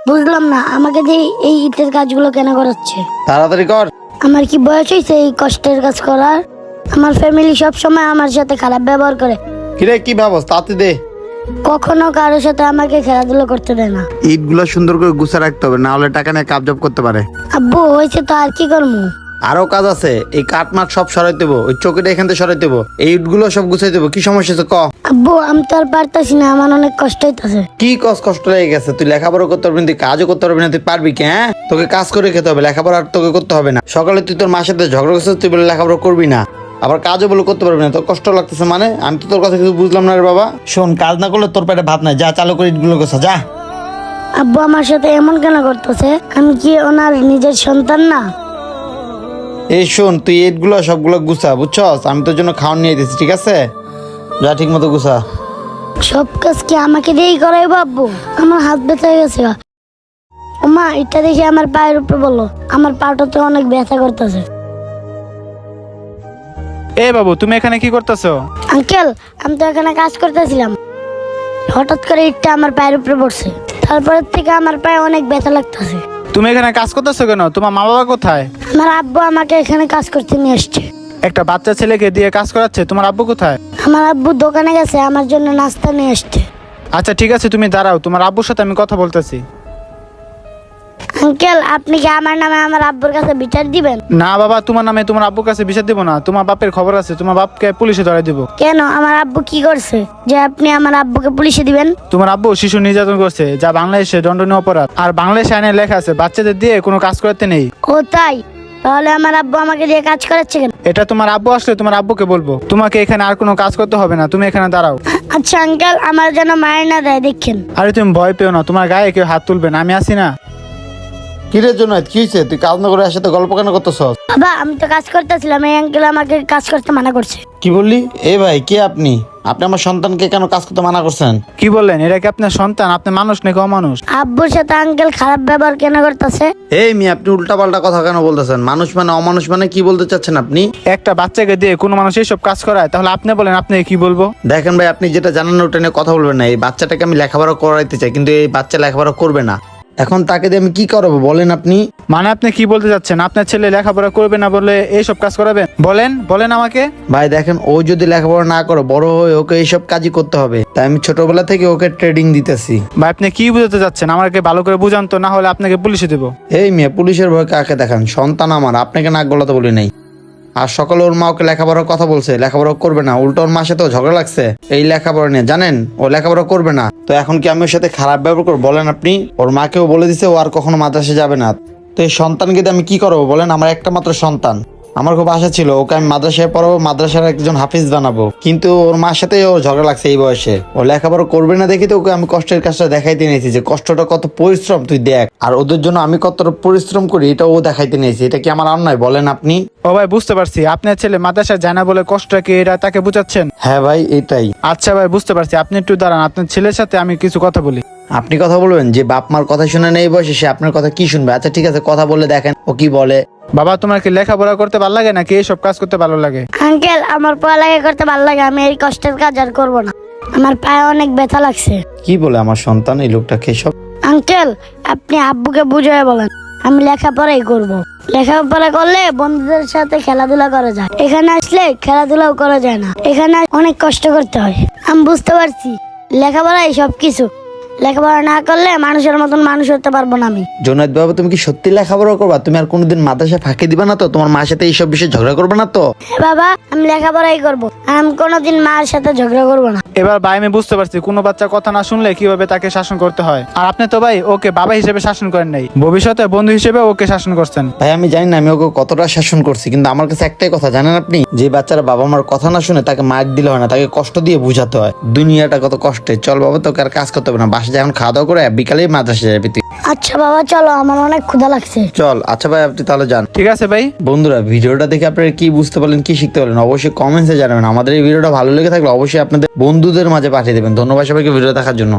বুঝলাম না আমাকে দিয়ে এই ইটের কাজগুলো কেন করাচ্ছে। তাড়াতাড়ি কর। আমার কি বয়স হয়েছে এই কষ্টের কাজ করার? আমার ফ্যামিলি সব সময় আমার সাথে খারাপ ব্যবহার করে, কিরে কি ব্যবস্থা তাতে দে। কখনো কারোর সাথে আমাকে খেলাধুলা করতে দেয় না। ইটগুলো সুন্দর করে গুছা রাখতে হবে, না হলে টাকা নিয়ে কাবজাব করতে পারে। আব্বু হয়েছে তো, আর কি করবো? আরো কাজ আছে, এই কাঠমাট সব সরাই দেবো, ওই চৌকিটা এখান থেকে সরাই দেবো, এই ইটগুলো সব গুছাই দেবো। কি সমস্যা আছে ক? আব্বু আমি তো আর পারতাছি না, আমার অনেক কষ্ট হইতাছে। কি কষ্ট লেগে গেছে? তুই লেখাপড়া করতে পারবি না, তুই কাজও করতে পারবি না, তুই পারবি কি? হ্যাঁ, তোকে কাজ করে খেতে হবে, লেখাপড়া আর তোকে করতে হবে না। সকালে তুই তোর মার সাথে ঝগড়া করছিস, তুই বলে লেখাপড়া করবি না, আবার কাজও বলে করতে পারবি না। তোর কষ্ট লাগতেছে মানে? আমি তো তোর কথা কিছু বুঝলাম না রে বাবা। শোন, কাজ না করলে তোর পেটে ভাত নাই, যা চালু করে ইটগুলো গোছা যা। আব্বু আমার সাথে এমন কেন করতেছে? আমি কি ওনার নিজের সন্তান না? এই শোন, তুই ইটগুলো সবগুলো গুছা, বুঝছস? আমি তোর জন্য খাওয়ান নিয়ে দিচ্ছি, ঠিক আছে? যা ঠিক মতো গুছা। সব কাজ কি আমাকে দিয়েই করাইবো আব্বু? আমার হাত ব্যথা হয়ে গেছে। মা এটা দেখে আমার পায়ের উপরে বললো, আমার পাটাতে অনেক ব্যথা করতেছে। এ বাবু, তুমি এখানে কি করতেছো? আঙ্কেল আমি তো এখানে কাজ করতেছিলাম, হঠাৎ করে ইটটা আমার পায়ের উপরে পড়ছে, তারপর থেকে আমার পায়ে অনেক ব্যথা লাগতেছে। তুমি এখানে কাজ করতেছো কেন? তোমার মা বাবা কোথায়? আমার আব্বু আমাকে এখানে কাজ করতে নিয়ে এসছে। একটা বাচ্চা ছেলেকে দিয়ে কাজ করাচ্ছে, তোমার আব্বু কোথায়? আমার আব্বু দোকানে গেছে, আমার জন্য নাস্তা নিয়ে এসছে। আচ্ছা ঠিক আছে, তুমি দাঁড়াও, তোমার আব্বুর সাথে আমি কথা বলতেছি। আঙ্কেল আপনি কি আমার নামে আমার আব্বুর কাছে বিচার দিবেন? না বাবা, তোমার নামে তোমার আব্বুর কাছে বিচার দিব না। তোমার বাপের খবর আছে, তোমার বাপকে পুলিশে ধরে দিব। কেন, আমার আব্বু কি করছে যে আপনি আমার আব্বুকে পুলিশে দিবেন? তোমার আব্বু শিশু নির্যাতন করছে, যা বাংলাদেশে দণ্ডনীয় অপরাধ। আর বাংলাদেশ আইনে লেখা আছে বাচ্চাদের দিয়ে কোনো কাজ করতে নেই। ও তাই? তাহলে আমার আব্বু আমাকে দিয়ে কাজ করাচ্ছে কেন? এটা তোমার আব্বু আসলে তোমার আব্বুকে বলবো। তোমাকে এখানে আর কোনো কাজ করতে হবে না, তুমি এখানে দাঁড়াও। আচ্ছা আঙ্কেল, আমার যেন মায়ের না দেয় দেখেন। আরে তুমি ভয় পেও না, তোমার গায়ে কেউ হাত তুলবে না, আমি আছি না। কিরের জন্য কি হয়েছে? তুই কাজ না করে এর সাথে গল্প কেন করতেছস? বাবা আমি তো কাজ করতেছিলাম, এই আঙ্কেল আমাকে কাজ করতে মানা করছে। কি বললি? এ ভাই, কে আপনি? আপনি আমার সন্তানকে কেন কাজ করতে মানা করছেন? কি বললেন? এটা কি আপনার সন্তান? আপনি মানুষ নাকি অমানুষ? আব্বুর সাথে আঙ্কেল খারাপ ব্যবহার কেন করতেছে? এই মেয়ে, আপনি উল্টাপাল্টা কথা কেন বলতেছেন? মানুষ মানে অমানুষ মানে কি বলতে চাচ্ছেন আপনি? একটা বাচ্চাকে দিয়ে কোনো মানুষ এইসব কাজ করায়, তাহলে আপনি বলেন আপনি কি বলবো? দেখেন ভাই, আপনি যেটা জানেন ওটা নিয়ে কথা বলবেন না। এই বাচ্চাটাকে আমি লেখাপড়া করাইতে চাই, কিন্তু এই বাচ্চা লেখাপড়া করবে না। এখন তাকে দিয়ে আমি কি করাবো বলেন আপনি? মানে আপনি কি বলতে চাচ্ছেন? আপনার ছেলে লেখাপড়া করবে না বলে এইসব কাজ করাবেন? বলেন বলেন আমাকে। ভাই দেখেন, ও যদি লেখাপড়া না করে বড় হয়ে ওকে এইসব কাজই করতে হবে, তাই আমি ছোটবেলা থেকে ওকে ট্রেডিং দিতেছি। ভাই আপনি কি বুঝাতে চাচ্ছেন? আমাকে ভালো করে বুঝান তো, না হলে আপনাকে পুলিশে দেবো। এই মেয়ে, পুলিশের ভয় কাকে দেখান? সন্তান আমার, আপনাকে নাক গলাতে বলি নাই। আর সকালে ওর মা ওকে লেখাপড়ার কথা বলছে, লেখাপড়া করবে না, উল্টো ওর মার সাথে ঝগড়া লাগছে এই লেখাপড়া নিয়ে, জানেন? ও লেখাপড়া করবে না, তো এখন কি আমি ওর সাথে খারাপ ব্যবহার করবো বলেন আপনি? ওর মাকেও বলে দিছে ও আর কখনো মাদ্রাসে যাবে না। তো এই সন্তানকে দিয়ে আমি কি করবো বলেন? আমার একটা মাত্র সন্তান, আমার খুব আশা ছিল ওকে আমি মাদ্রাসায় পড়াবো, মাদ্রাসার একজন হাফিজ বানাবো, কিন্তু ওর মার সাথে ও ঝগড়া লাগছে এই বয়সে। ও লেখাপড়া করবে না দেখি তো ওকে আমি কষ্টের কাজটা দেখাইতে নিয়েছি, যে কষ্টটা কত পরিশ্রম তুই দেখ, আর ওদের জন্য আমি কতটা পরিশ্রম করি এটা ও দেখাইতে নিয়েছি। এটা কি আমার অন্যায় বলেন আপনি? ও ভাই বুঝতে পারছি, আপনার ছেলে মাদ্রাসায় যায় না বলে কষ্টটা কি এটা তাকে বুঝাচ্ছেন? হ্যাঁ ভাই, এটাই। আচ্ছা ভাই বুঝতে পারছি, আপনি একটু দাঁড়ান, আপনার ছেলের সাথে আমি কিছু কথা বলি। আপনি কথা বলবেন? যে বাপ মার কথা শুনে নেই বয়সে সে আপনার কথা কি শুনবে? আচ্ছা ঠিক আছে, কথা বলে দেখেন ও কি বলে। বাবা তোমার কি লেখাপড়া করতে ভালো লাগে নাকি এইসব কাজ করতে ভালো লাগে? আঙ্কেল আমার পড়ালেখা করতে ভালো লাগে, আমি এই কষ্টের কাজ আর করবো না, আমার পায়ে অনেক ব্যথা লাগছে। কি বলে আমার সন্তান এই লোকটাকে সব? আঙ্কেল আপনি আব্বুকে বুঝিয়ে বলেন আমি লেখাপড়াই করব। লেখাপড়া করলে বন্ধুদের সাথে খেলাধুলা করা যায়, এখানে আসলে খেলাধুলাও করা যায় না, এখানে অনেক কষ্ট করতে হয়। আমি বুঝতে পারছি লেখাপড়াই সবকিছু, লেখাপড়া না করলে মানুষের মতন মানুষ হতে পারবো না আমি। জোনায়েদ বাবা, তুমি কি সত্যি লেখাপড়া করবা? তুমি আর কোনোদিন মাদ্রাসা ফাঁকি দিবা না তো? তোমার মার সাথে এইসব বিষয়ে ঝগড়া করবে না তো? হ্যাঁ বাবা, আমি লেখাপড়াই করব, আমি কোনোদিন মার সাথে ঝগড়া করবো না। এবার ভাই আমি বুঝতে পারছি কোনো বাচ্চা কথা না শুনলে কিভাবে তাকে শাসন করতে হয়। আর আপনি তো ভাই ওকে বাবা হিসেবে শাসন করেন নাই, ভবিষ্যতে বন্ধু হিসেবে ওকে শাসন করছেন। ভাই আমি জানি না আমি ওকে কতটা শাসন করছি, কিন্তু আমার কাছে একটাই কথা, জানেন আপনি? যে বাচ্চারা বাবা মার কথা না শুনে তাকে মার দিলে হয় না, তাকে কষ্ট দিয়ে বুঝাতে হয় দুনিয়াটা কত কষ্টে। চল বাবা, তোকে আর কাজ করতে হবে না, বাসায় এখন খাওয়া দাওয়া করে বিকালেই মাদ্রাসা যাবি তুই। আচ্ছা বাবা চলো, আমার অনেক ক্ষুধা লাগছে। চল। আচ্ছা ভাই, আপনি তাহলে যান। ঠিক আছে ভাই। বন্ধুরা, ভিডিওটা দেখে আপনারা কি বুঝতে পারলেন, কি শিখতে পারলেন অবশ্যই কমেন্টসে জানাবেন। আমাদের এই ভিডিওটা ভালো লেগে থাকলে অবশ্যই আপনাদের বন্ধুদের মাঝে পাঠিয়ে দেবেন। ধন্যবাদ সবাইকে ভিডিও দেখার জন্য।